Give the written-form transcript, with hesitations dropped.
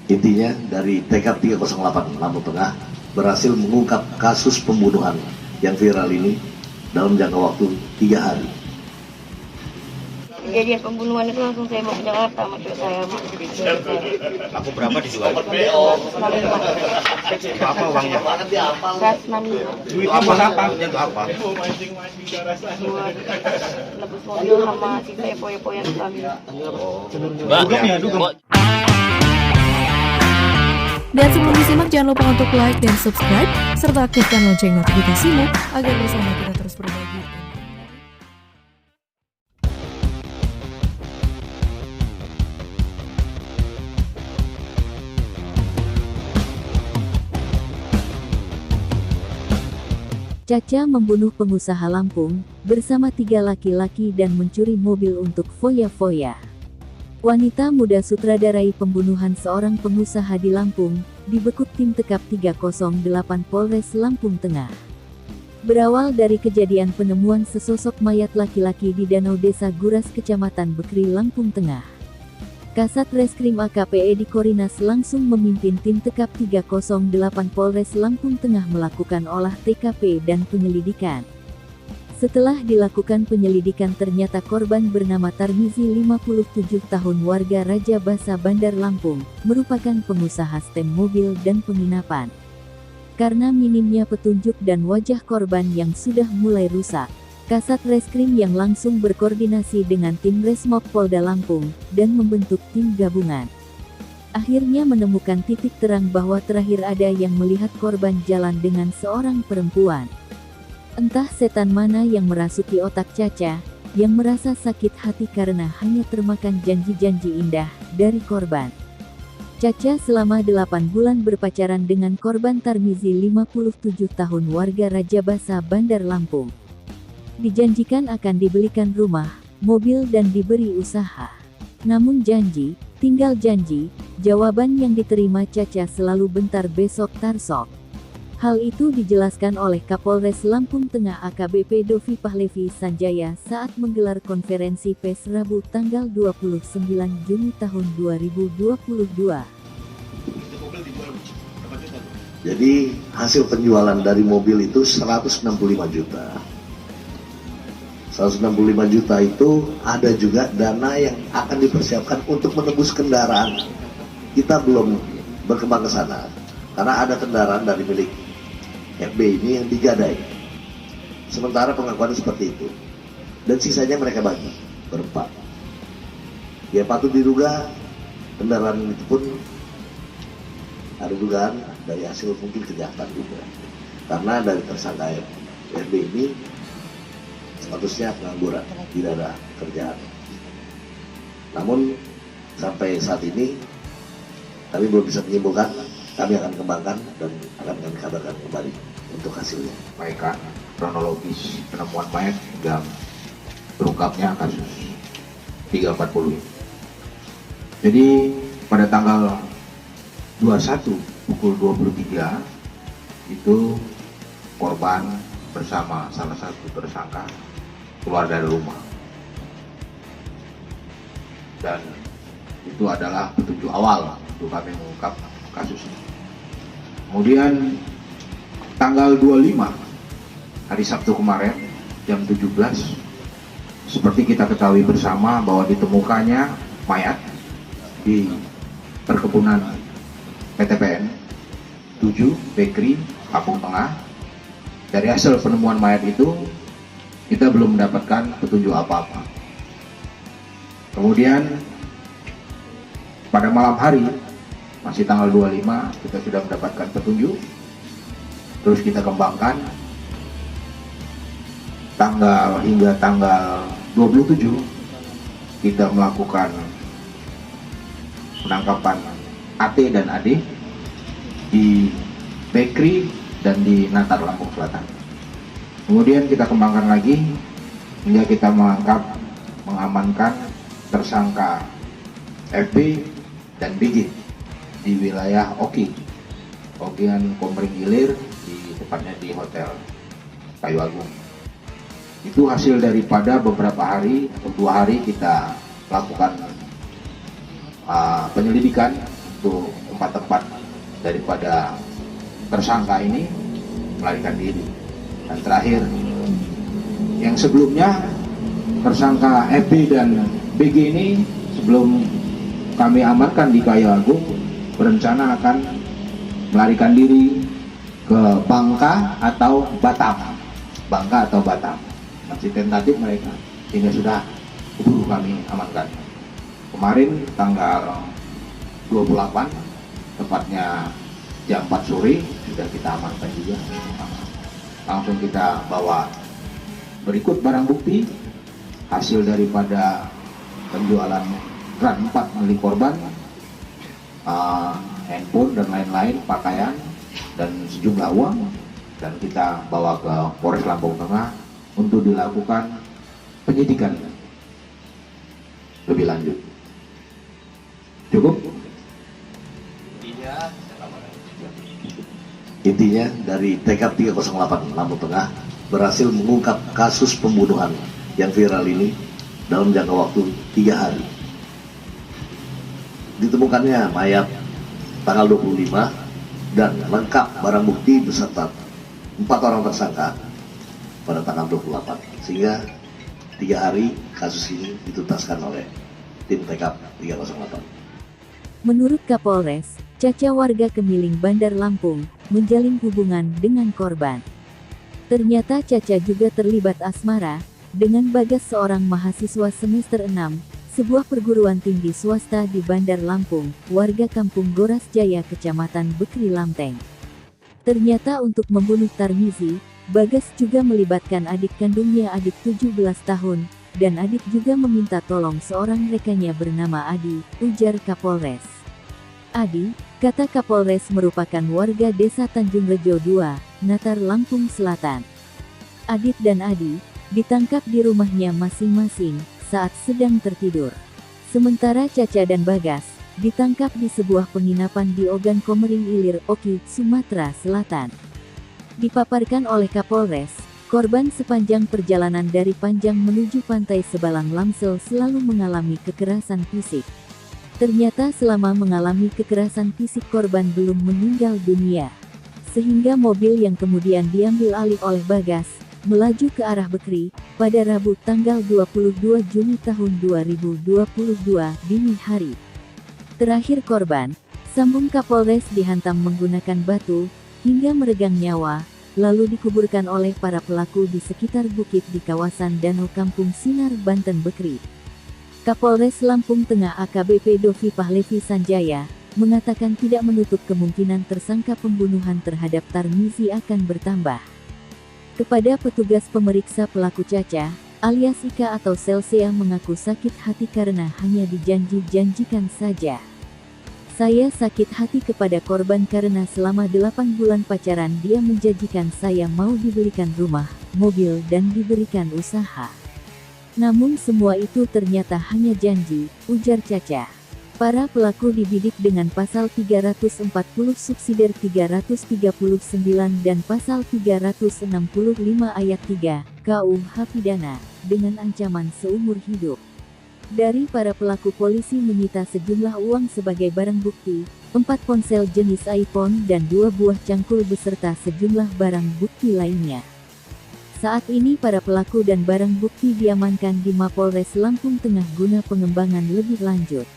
Intinya dari TKP 308 Lampung Tengah berhasil mengungkap kasus pembunuhan yang viral ini dalam jangka waktu 3 hari. Kejadian pembunuhan itu langsung saya mau ke Jakarta sama cewek saya. Aku berapa dijual? Berapa uangnya? 165. Duit apa? Itu apa? Buat lebus mobil sama sisa epo-epo yang diambil. Dan sebelum disimak, jangan lupa untuk like dan subscribe, serta aktifkan lonceng notifikasimu agar bersama kita terus berbagi. Caca membunuh pengusaha Lampung bersama 3 laki-laki dan mencuri mobil untuk foya-foya. Wanita muda sutradarai pembunuhan seorang pengusaha di Lampung, dibekuk tim Tekap 308 Polres Lampung Tengah. Berawal dari kejadian penemuan sesosok mayat laki-laki di Danau Desa Guras Kecamatan Bekri, Lampung Tengah. Kasat Reskrim AKP Edi Korinas langsung memimpin tim Tekap 308 Polres Lampung Tengah melakukan olah TKP dan penyelidikan. Setelah dilakukan penyelidikan, ternyata korban bernama Tarmizi 57 tahun warga Raja Basa Bandar Lampung, merupakan pengusaha stem mobil dan penginapan. Karena minimnya petunjuk dan wajah korban yang sudah mulai rusak, Kasat Reskrim yang langsung berkoordinasi dengan tim Resmob Polda Lampung dan membentuk tim gabungan. Akhirnya menemukan titik terang bahwa terakhir ada yang melihat korban jalan dengan seorang perempuan. Entah setan mana yang merasuki otak Caca, yang merasa sakit hati karena hanya termakan janji-janji indah dari korban. Caca selama 8 bulan berpacaran dengan korban Tarmizi 57 tahun warga Raja Basa Bandar Lampung. Dijanjikan akan dibelikan rumah, mobil dan diberi usaha. Namun janji, tinggal janji, jawaban yang diterima Caca selalu bentar besok tarsok. Hal itu dijelaskan oleh Kapolres Lampung Tengah AKBP Dovi Pahlevi Sanjaya saat menggelar konferensi pers Rabu tanggal 29 Juni tahun 2022. Jadi hasil penjualan dari mobil itu 165 juta. 165 juta itu ada juga dana yang akan dipersiapkan untuk menebus kendaraan. Kita belum berkembang ke sana karena ada kendaraan dari milik FB ini yang digadai. Sementara pengakuan seperti itu, dan sisanya mereka bagi berempat. Ya patut diduga kendaraan itu pun ada dugaan dari hasil mungkin kejahatan juga, karena dari tersangka FB ini statusnya pengangguran, tidak ada kerjaan. Namun sampai saat ini kami belum bisa menyimpulkan. Kami akan kembangkan dan akan kami kabarkan kembali untuk hasilnya. Sampaikan kronologis penemuan mayat hingga terungkapnya kasus 340. Jadi pada tanggal 21 pukul 23 itu korban bersama salah satu tersangka keluar dari rumah, dan itu adalah petunjuk awal untuk kami mengungkap kasus ini. Kemudian tanggal 25 hari Sabtu kemarin jam 17, seperti kita ketahui bersama bahwa ditemukannya mayat di perkebunan PTPN 7 Bekri, Lampung Tengah. Dari hasil penemuan mayat itu kita belum mendapatkan petunjuk apa-apa. Kemudian pada malam hari, masih tanggal 25, kita sudah mendapatkan petunjuk. Terus kita kembangkan hingga tanggal 27 kita melakukan penangkapan AT dan AD di Bekri dan di Natar, Lampung Selatan. Kemudian kita kembangkan lagi hingga kita mengamankan tersangka FB dan BG di wilayah Ogian Komering Ilir, tepatnya di Hotel Kayu Agung. Itu hasil daripada beberapa hari atau 2 hari kita lakukan penyelidikan untuk tempat-tempat daripada tersangka ini melarikan diri. Dan terakhir, yang sebelumnya tersangka FB dan BG ini sebelum kami amankan di Kayu Agung berencana akan melarikan diri ke Bangka atau Batam. Masih tentatif mereka, sehingga sudah keburu kami amankan. Kemarin tanggal 28, tepatnya jam 4 sore, sudah kita amankan juga. Langsung kita bawa berikut barang bukti, hasil daripada penjualan RAN 4 milik korban, handphone dan lain-lain, pakaian, dan sejumlah uang, dan kita bawa ke Polres Lampung Tengah untuk dilakukan penyidikan lebih lanjut. Cukup? Intinya dari TK 308 Lampung Tengah berhasil mengungkap kasus pembunuhan yang viral ini dalam jangka waktu 3 hari. Ditemukannya mayat tanggal 25 dan lengkap barang bukti beserta 4 orang tersangka pada tanggal 28, sehingga 3 hari kasus ini dituntaskan oleh tim TK 308. Menurut Kapolres, Caca warga Kemiling Bandar Lampung menjalin hubungan dengan korban. Ternyata Caca juga terlibat asmara dengan Bagas, seorang mahasiswa semester 6, sebuah perguruan tinggi swasta di Bandar Lampung, warga Kampung Goras Jaya, Kecamatan Bekri, Lamteng. Ternyata untuk membunuh Tarmizi, Bagas juga melibatkan adik kandungnya, adik 17 tahun, dan adik juga meminta tolong seorang rekannya bernama Adi, ujar Kapolres. Adi, kata Kapolres, merupakan warga desa Tanjung Rejo 2, Natar, Lampung Selatan. Adit dan Adi ditangkap di rumahnya masing-masing saat sedang tertidur. Sementara Caca dan Bagas ditangkap di sebuah penginapan di Ogan Komering Ilir, Oki, Sumatera Selatan. Dipaparkan oleh Kapolres, korban sepanjang perjalanan dari Panjang menuju Pantai Sebalang Lamsel selalu mengalami kekerasan fisik. Ternyata selama mengalami kekerasan fisik korban belum meninggal dunia. Sehingga mobil yang kemudian diambil alih oleh Bagas melaju ke arah Bekri pada Rabu tanggal 22 Juni tahun 2022 dini hari. Terakhir korban, sambung Kapolres, dihantam menggunakan batu hingga meregang nyawa, lalu dikuburkan oleh para pelaku di sekitar bukit di kawasan Danau Kampung Sinar, Banten, Bekri. Kapolres Lampung Tengah AKBP Dovi Pahlevi Sanjaya mengatakan tidak menutup kemungkinan tersangka pembunuhan terhadap Tarmizi akan bertambah. Kepada petugas pemeriksa, pelaku Caca, alias Ika atau Selsea, mengaku sakit hati karena hanya dijanji-janjikan saja. Saya sakit hati kepada korban karena selama 8 bulan pacaran dia menjanjikan saya mau dibelikan rumah, mobil, dan diberikan usaha. Namun semua itu ternyata hanya janji, ujar Caca. Para pelaku dibidik dengan pasal 340 subsidiar 339 dan pasal 365 ayat 3 KUH Pidana dengan ancaman seumur hidup. Dari para pelaku, polisi menyita sejumlah uang sebagai barang bukti, 4 ponsel jenis iPhone dan 2 buah cangkul beserta sejumlah barang bukti lainnya. Saat ini para pelaku dan barang bukti diamankan di Mapolres Lampung Tengah guna pengembangan lebih lanjut.